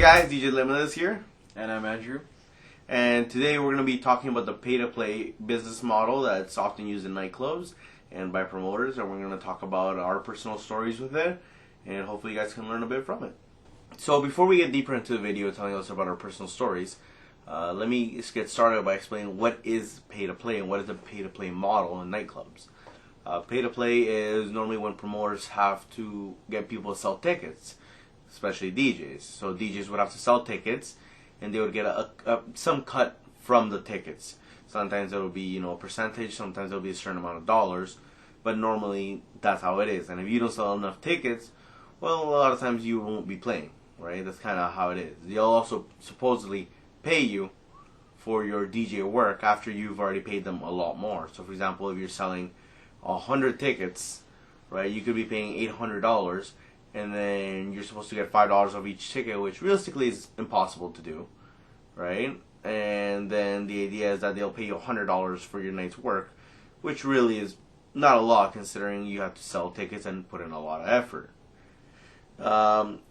guys, DJ Limitless here. And I'm Andrew. And today we're going to be talking about the pay-to-play business model that's often used in nightclubs and by promoters. And we're going to talk about our personal stories with it. And hopefully you guys can learn a bit from it. So before we get deeper into the video telling us about our personal stories, let me just get started by explaining what is pay-to-play and what is the pay-to-play model in nightclubs. Pay-to-play is normally when promoters have to get people to sell tickets, especially DJs. So DJs would have to sell tickets, and they would get some cut from the tickets. Sometimes it will be a percentage, sometimes it will be a certain amount of dollars, but normally that's how it is. And if you don't sell enough tickets, well, a lot of times you won't be playing, right? That's kind of how it is. They'll also supposedly pay you for your DJ work after you've already paid them a lot more. So for example, if you're selling 100 tickets, right, you could be paying $800, and then you're supposed to get $5 off each ticket, which realistically is impossible to do, right? And then the idea is that they'll pay you $100 for your night's work, which really is not a lot considering you have to sell tickets and put in a lot of effort.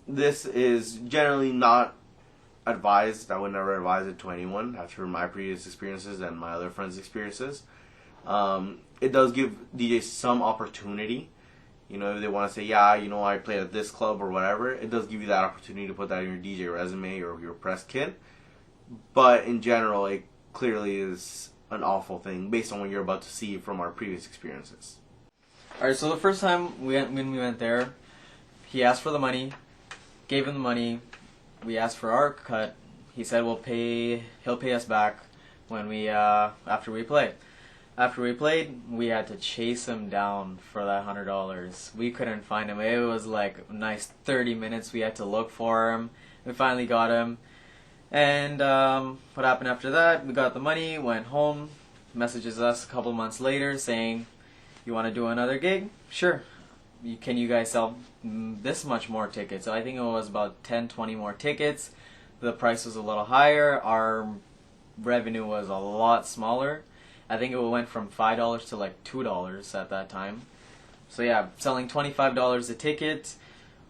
This is generally not advised. I would never advise it to anyone after my previous experiences and my other friends' experiences. It does give DJs some opportunity. If they want to say, yeah, I played at this club or whatever, it does give you that opportunity to put that in your DJ resume or your press kit. But in general, it clearly is an awful thing based on what you're about to see from our previous experiences. Alright, so the first time when we went there, he asked for the money, gave him the money, we asked for our cut. He said he'll pay us back when after we play. After we played, we had to chase him down for that $100. We couldn't find him. It was like a nice 30 minutes we had to look for him. We finally got him. And what happened after that? We got the money, went home, messages us a couple months later saying, you want to do another gig? Sure. Can you guys sell this much more tickets? So I think it was about 10, 20 more tickets. The price was a little higher. Our revenue was a lot smaller. I think it went from $5 to like $2 at that time. So yeah, selling $25 a ticket,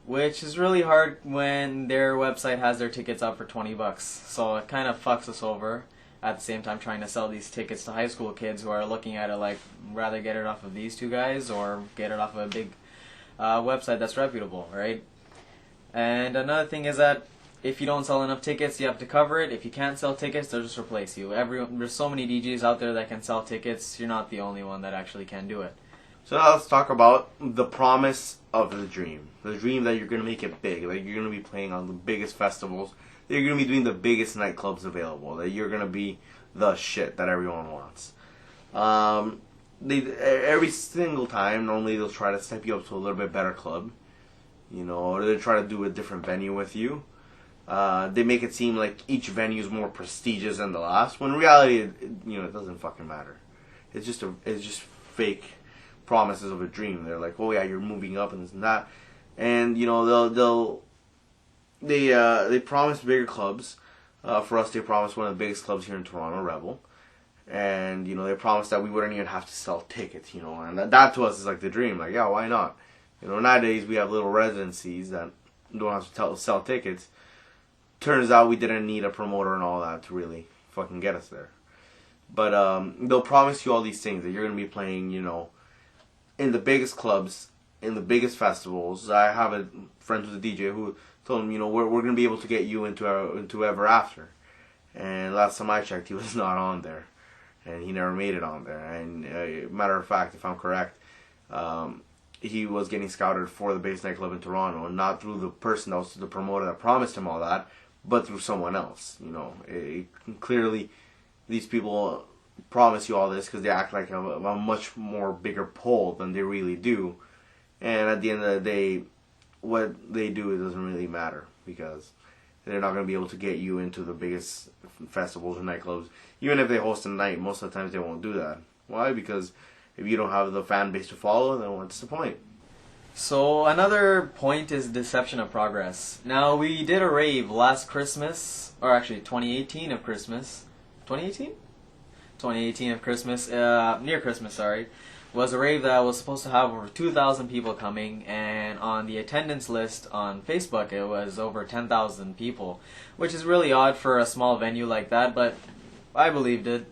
which is really hard when their website has their tickets up for $20. So it kind of fucks us over. At the same time, trying to sell these tickets to high school kids who are looking at it like, rather get it off of these two guys or get it off of a big website that's reputable, right? And another thing is that if you don't sell enough tickets, you have to cover it. If you can't sell tickets, they'll just replace you. There's so many DJs out there that can sell tickets. You're not the only one that actually can do it. So now let's talk about the promise of the dream. The dream that you're going to make it big. Like you're going to be playing on the biggest festivals. That you're going to be doing the biggest nightclubs available. That you're going to be the shit that everyone wants. Every single time, normally they'll try to step you up to a little bit better club. Or they try to do a different venue with you. They make it seem like each venue is more prestigious than the last, when in reality, it doesn't fucking matter. It's just fake promises of a dream. They're like, oh yeah, you're moving up and this and that, and they promise bigger clubs. For us, they promised one of the biggest clubs here in Toronto, Rebel, and they promised that we wouldn't even have to sell tickets. And that to us is like the dream. Like, yeah, why not? Nowadays we have little residencies that don't have to sell tickets. Turns out we didn't need a promoter and all that to really fucking get us there. But they'll promise you all these things that you're going to be playing, in the biggest clubs, in the biggest festivals. I have a friend who's a DJ who told him, we're going to be able to get you into Ever After. And last time I checked, he was not on there. And he never made it on there. And matter of fact, if I'm correct, he was getting scouted for the Base nightclub in Toronto, and not through the person that was the promoter that promised him all that, but through someone else. Clearly, these people promise you all this because they act like a much more bigger pull than they really do. And at the end of the day, what they do, it doesn't really matter, because they're not going to be able to get you into the biggest festivals and nightclubs. Even if they host a night, most of the times they won't do that. Why? Because if you don't have the fan base to follow, then what's the point? So another point is deception of progress. Now, we did a rave last Christmas, or actually 2018 of Christmas. 2018? 2018 of Christmas, near Christmas, sorry. was a rave that was supposed to have over 2,000 people coming, and on the attendance list on Facebook it was over 10,000 people, which is really odd for a small venue like that, but I believed it.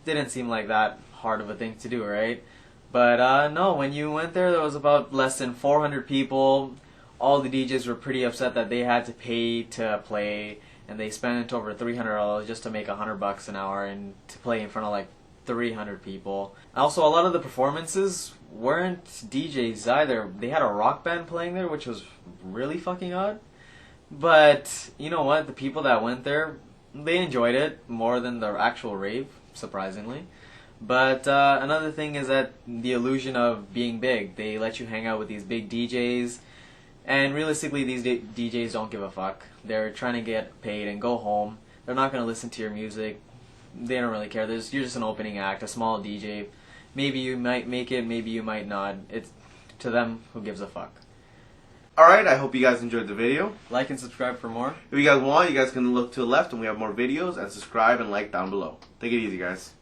Didn't seem like that hard of a thing to do, right? But no, when you went there was about less than 400 people. All the DJs were pretty upset that they had to pay to play, and they spent over $300 just to make $100 an hour and to play in front of like 300 people. Also, a lot of the performances weren't DJs either. They had a rock band playing there, which was really fucking odd. But you know what? The people that went there, they enjoyed it more than the actual rave, surprisingly. But another thing is that the illusion of being big. They let you hang out with these big DJs, and realistically, these DJs don't give a fuck. They're trying to get paid and go home. They're not going to listen to your music. They don't really care. You're just an opening act, a small DJ. Maybe you might make it, maybe you might not. It's to them, who gives a fuck. Alright, I hope you guys enjoyed the video. Like and subscribe for more. If you guys want, you guys can look to the left and we have more videos, and subscribe and like down below. Take it easy, guys.